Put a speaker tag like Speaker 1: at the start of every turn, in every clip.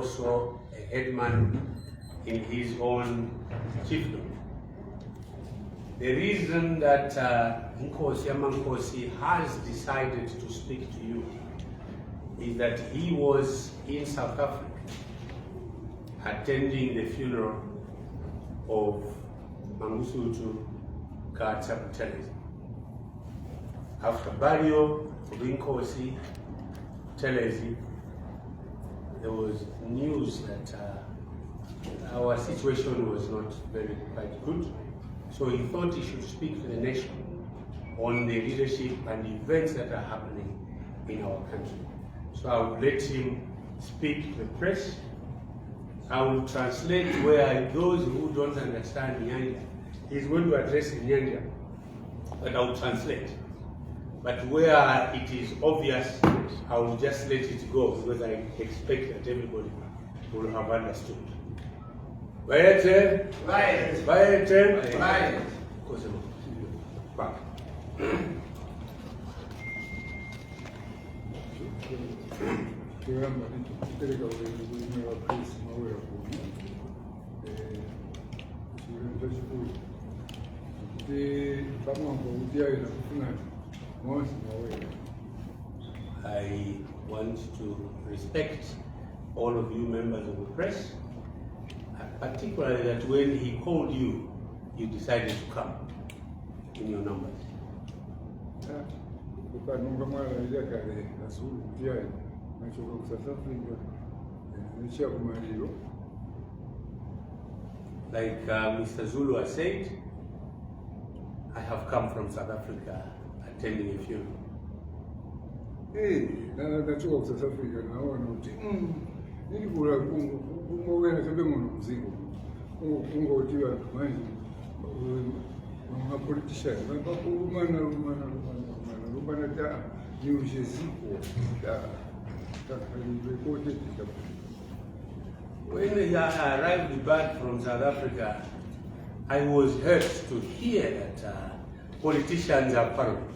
Speaker 1: also a headman in his own chiefdom. The reason that Nkosi Amankosi has decided to speak to you is that he was in South Africa attending the funeral of Mangosuthu Mpezeni. After burial of Nkosi Mpezeni, there was news that our situation was not quite good. So he thought he should speak to the nation on the leadership and events that are happening in our country. So I will let him speak to the press. I will translate where those who don't understand Nyanja, he's going to address in Nyanja, but I will translate. But where it is obvious, I will just let it go because I expect that everybody will have understood. Violence. Back. I want to respect all of you members of the press, particularly that when he called you, you decided to come in your numbers. Like Mr. Zulu has said, I have come from South Africa attending a funeral.
Speaker 2: South Africa now,
Speaker 1: when I arrived back from South Africa, I was hurt to hear that politicians are paranoid.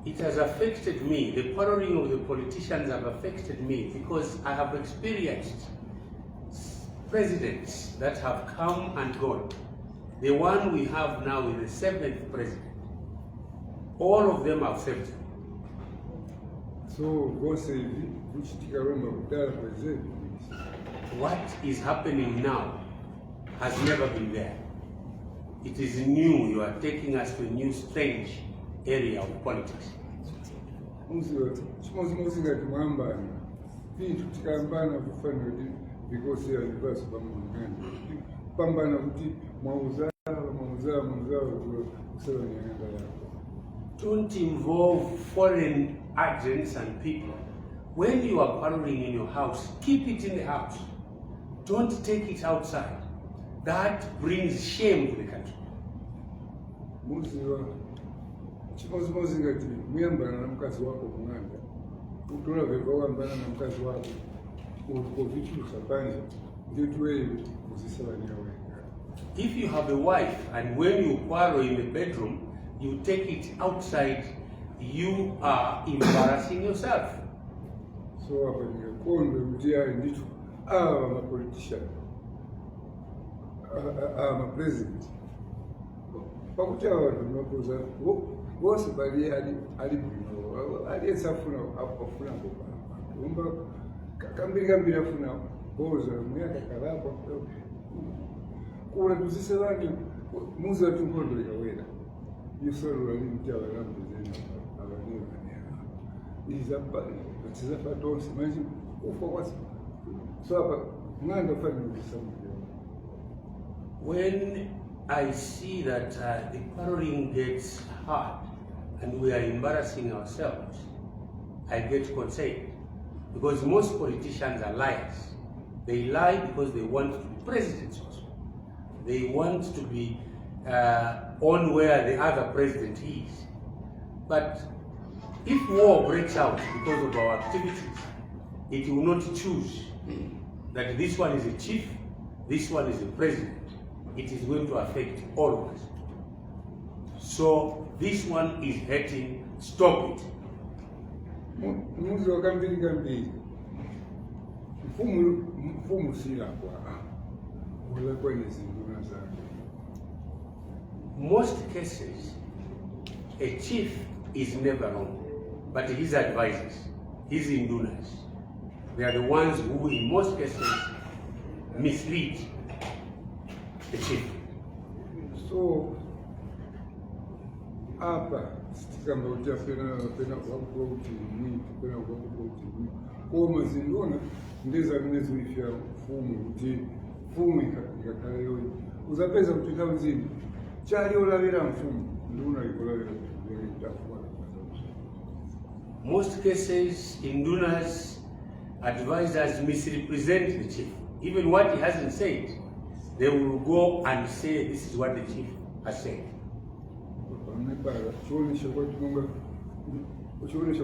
Speaker 1: It has affected me. The quarreling of the politicians have affected me because I have experienced presidents that have come and gone. The one we have now is the 7th president. All of them have failed.
Speaker 2: So,
Speaker 1: what is happening now has never been there. It is new. You are taking us to a new strange area of politics. Don't involve foreign agents and people. When you are quarreling in your house, keep it in the house. Don't take it outside. That brings shame to the country. If you have a wife and when you quarrel in the bedroom, you take it outside, you are embarrassing yourself.
Speaker 2: So I'm a politician. I'm a president.
Speaker 1: When I see that the quarreling gets hard and we are embarrassing ourselves, I get concerned because most politicians are liars. They lie because they want to be presidents also. They want to be on where the other president is. But If war breaks out because of our activities, it will not choose that this one is a chief, this one is a president. It is going to affect all of us. So this one is hurting. Stop it.
Speaker 2: Muzi wa kambili mfumu sila kwa wala kwenye zinduna zake.
Speaker 1: Most cases, a chief is never wrong, but his advisors, his indunas, they are the ones who in most cases mislead the chief.
Speaker 2: So hapa kama utapena kwa uti mwingi pena kwa uti mwingi kwa mazindona ndeza nimezuifia fumu uti fumu ikakale yoyi uzapeza kutika mzini chali olavira mfumu nduna ikolavira itafuwa.
Speaker 1: Most cases, indunas, advisors misrepresent the chief. Even what he hasn't said, they will go and say this is what the chief has said.
Speaker 2: Chionesha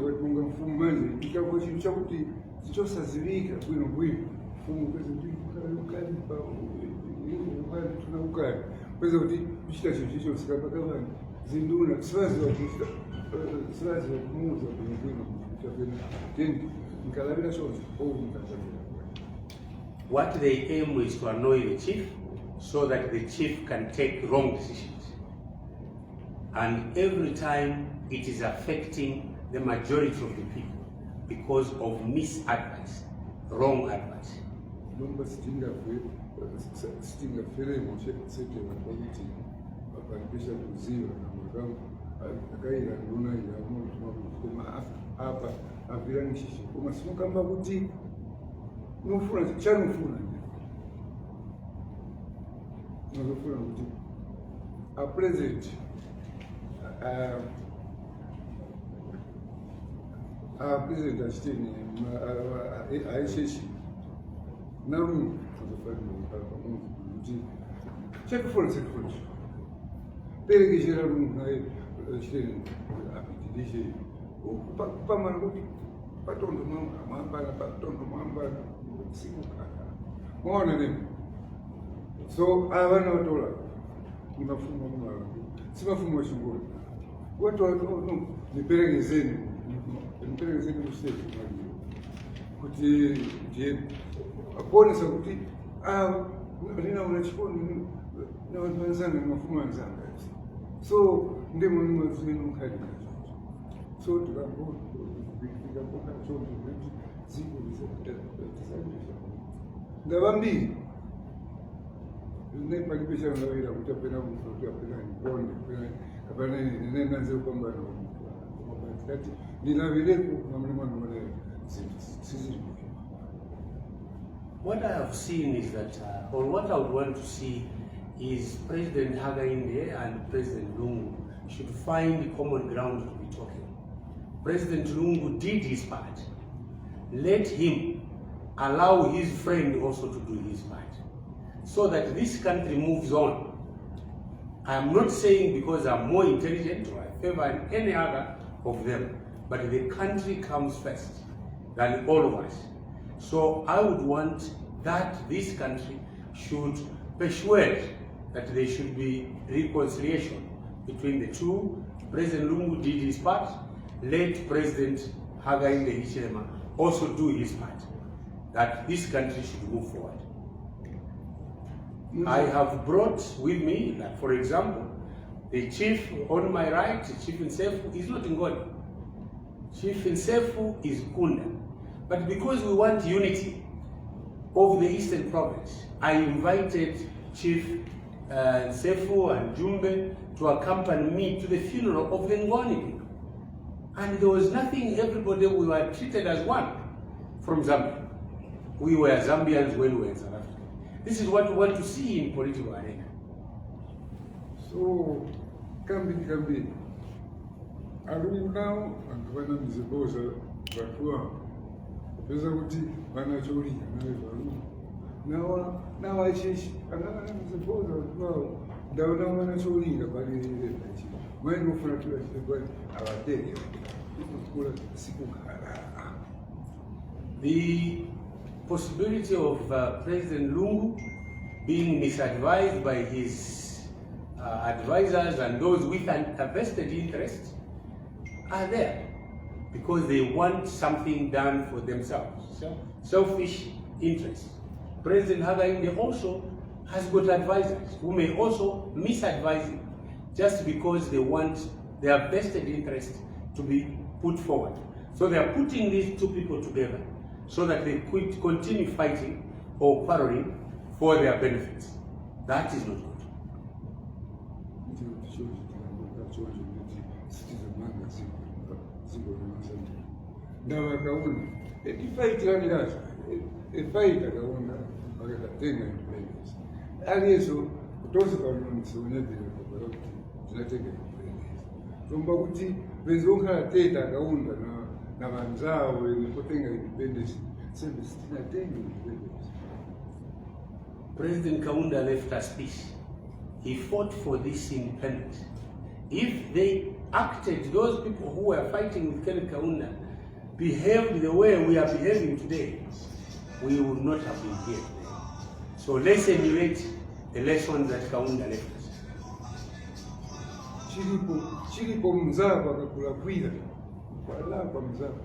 Speaker 2: kwati munga mfumu manje ikakwa chintu chakuti sichosazivika bwino mfumu kwezi ukalipa ukali tuna ukali kwezi kuti kuchita chintu chicho sikapakavani zinduna sivazi wakumuza bwino kuchapena tendi nkalavira chonse nkachavira.
Speaker 1: What they aim is to annoy the chief so that the chief can take wrong decisions. And every time it is affecting the majority of the people because of misadvice, wrong advice.
Speaker 2: Nomba stinga fere moshe sete wakwiti wakaribisha kuziwa na mwakamu akaira nduna ya kuma hapa avirangishishi kuma simukamba kuti nufuna chanufuna nufuna kuti a president president achitini aisheshi na Lungu kuti chekufuna perekeshera Lungu naye achitini apitilishe pamana kuti patondo mwambana sikukaka mwaona nini. So avana watola mafumo kumala simafumo shingoni watu no niperegezeni kusema kuti je aponesa kuti nina unachikoni na watu wenzangu ni mafumo wenzangu. So ndimo nimazini mkali so tukapoka chonto kuti ziko zisababisha ndabambili nepalipesha ndawira kuti apena kuti apena nkonde apena nenanze kwamba kati ninavireku na mlimano mwana sisi.
Speaker 1: What I have seen is that, or what I would want to see is President Hakainde and President Lungu should find common ground to be talking. President Lungu did his part. Let him allow his friend also to do his part, so that this country moves on. I am not saying because I'm more intelligent or I favor any other of them, but the country comes first than all of us. So I would want that this country should persuade that there should be reconciliation between the two. President Lungu did his part. Let President Hakainde Hichilema also do his part, that this country should move forward. I have brought with me, like for example, the chief on my right, Chief Nsefu, is not Ngoni. Chief Nsefu is Kunda. But because we want unity of the Eastern Province, I invited Chief Nsefu and Jumbe to accompany me to the funeral of the Ngoni people. And there was nothing, everybody, we were treated as one from Zambia. We were Zambians when we were in South Africa. This is what we want to see in political arena.
Speaker 2: So, kambi. Alungu now, and when I'm supposed to pesa kuti vanachorika now I change another suppose well ndaona vanachorika bali ile when you for to our day
Speaker 1: The possibility of President Lungu being misadvised by his advisors and those with a vested interest are there because they want something done for themselves, selfish interests. President Hakainde also has got advisors who may also misadvise him just because they want their vested interest to be put forward. So they are putting these two people together so that they could continue fighting or quarreling for their benefits. That is not good. President Kaunda left us peace. He fought for this independence. If they acted, those people who were fighting with Ken Kaunda behaved the way we are behaving today, we would not have been here today. So let's emulate the lessons that Kaunda left us.
Speaker 2: Chilipo mzako akakulakwira walapa mzako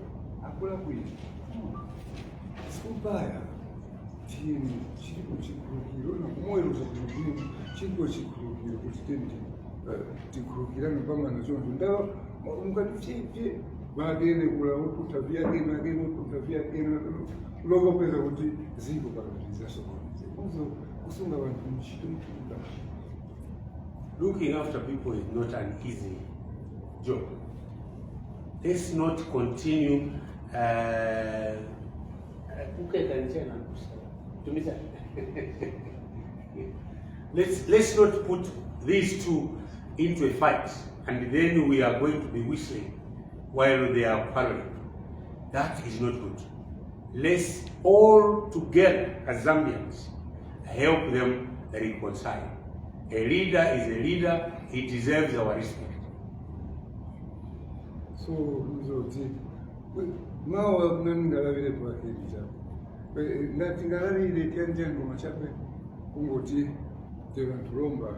Speaker 2: akulakwira sikubaya chini chilipo chikurukiro na kumweruza kurukiro chilipo chikurukiro kutitendi tikurukirane pamana choncho ndawa mukatichipye magene kula kutavia kena kena kutavia kena logopeza kuti ziko pakatiza sokonize kuzo kusunga vantu mchitukuda.
Speaker 1: Looking after people is not an easy job. Let's not continue. Let's not put these two into a fight, and then we are going to be whistling while they are quarreling. That is not good. Let's all together as Zambians help them reconcile. A leader is a leader, he deserves our respect.
Speaker 2: So, now I'm not going to natingalavile tianjengo machape kungoti tevanturomba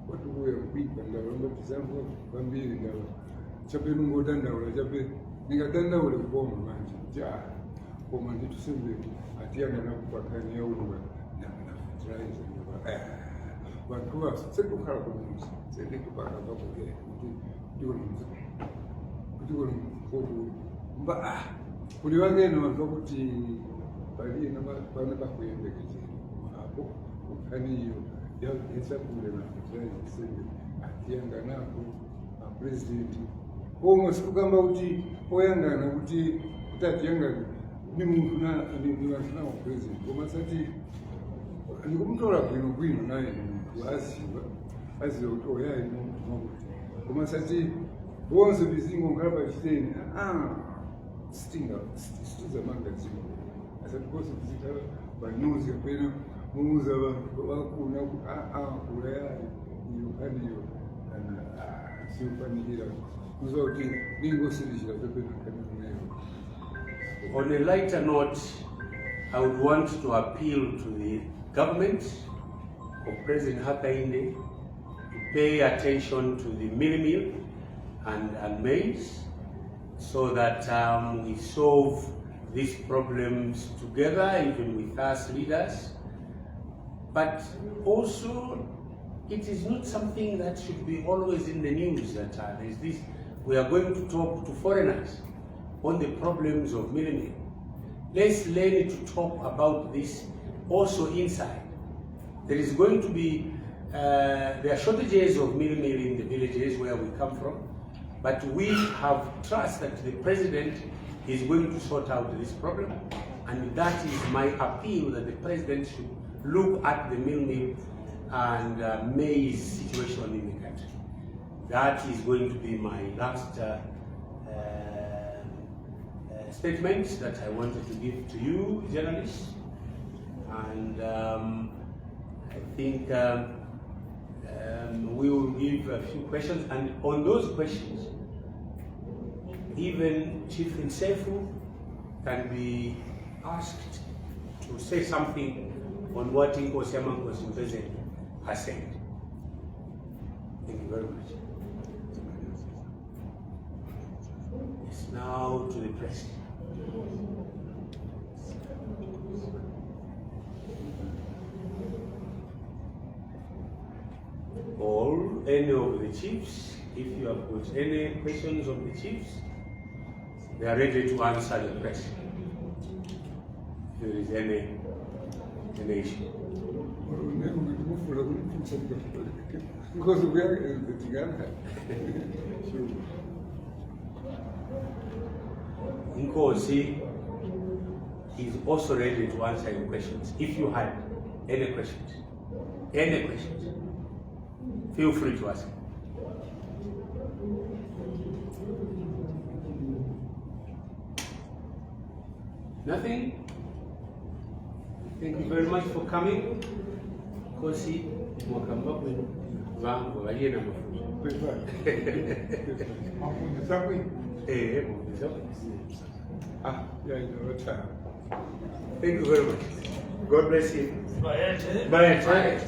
Speaker 2: watukuya kuipa ndalomba tizangu vambiri ndalo chape nungotandaula chape ningatandaule kuboma manje ja koma nditusembe atiyanga nakupakani yaulunga nafertilizer ndoba vantuva sekukhala kumuzi sekupaka pakugera kuti kono mba kuli vangeno vantu vakuti palina vana vakuyembekedzera apo ukaniyo yesakule nafertilizer atiyanganako mapresidenti omwe sikugamba kuti oyangana kuti atiyangana ni muntu ni vantu nawo president koma sati ndikumutora bwino naye muntu aziva kuti oyayi muntu makuti koma sati bonse bizingo ngaba chiteni sitiza magazini asati bose bizitala banyuzi apena muuza vakuna urayayi iyo kaniyo siufanikira kuziva kuti ningosirishira pepena kanikunayo.
Speaker 1: On a lighter note, I would want to appeal to the government of President Hakainde to pay attention to the mill and maize so that we solve these problems together, even with us leaders. But also, it is not something that should be always in the news that there's this. We are going to talk to foreigners on the problems of milling. Let's learn to talk about this also inside. There is going to be, there are shortages of milling in the villages where we come from, but we have trust that the president is going to sort out this problem, and that is my appeal that the president should look at the mill and maize situation in the country. That is going to be my last statement that I wanted to give to you, journalists. And I think we will give a few questions, and on those questions, even Chief Nsefu can be asked to say something on what Inkosi Mpezeni has said. Thank you very much. It's now to the press. Or any of the chiefs, if you have got any questions of the chiefs, they are ready to answer the press. If there is any issue.
Speaker 2: Because we are together.
Speaker 1: Nkosi is also ready to answer your questions. If you had any questions, feel free to ask. Nothing? Thank you very much for coming. Nkosi, mwakamba kwenu vangu valiye na mafunzo. Thank you very much. God bless you. Bye.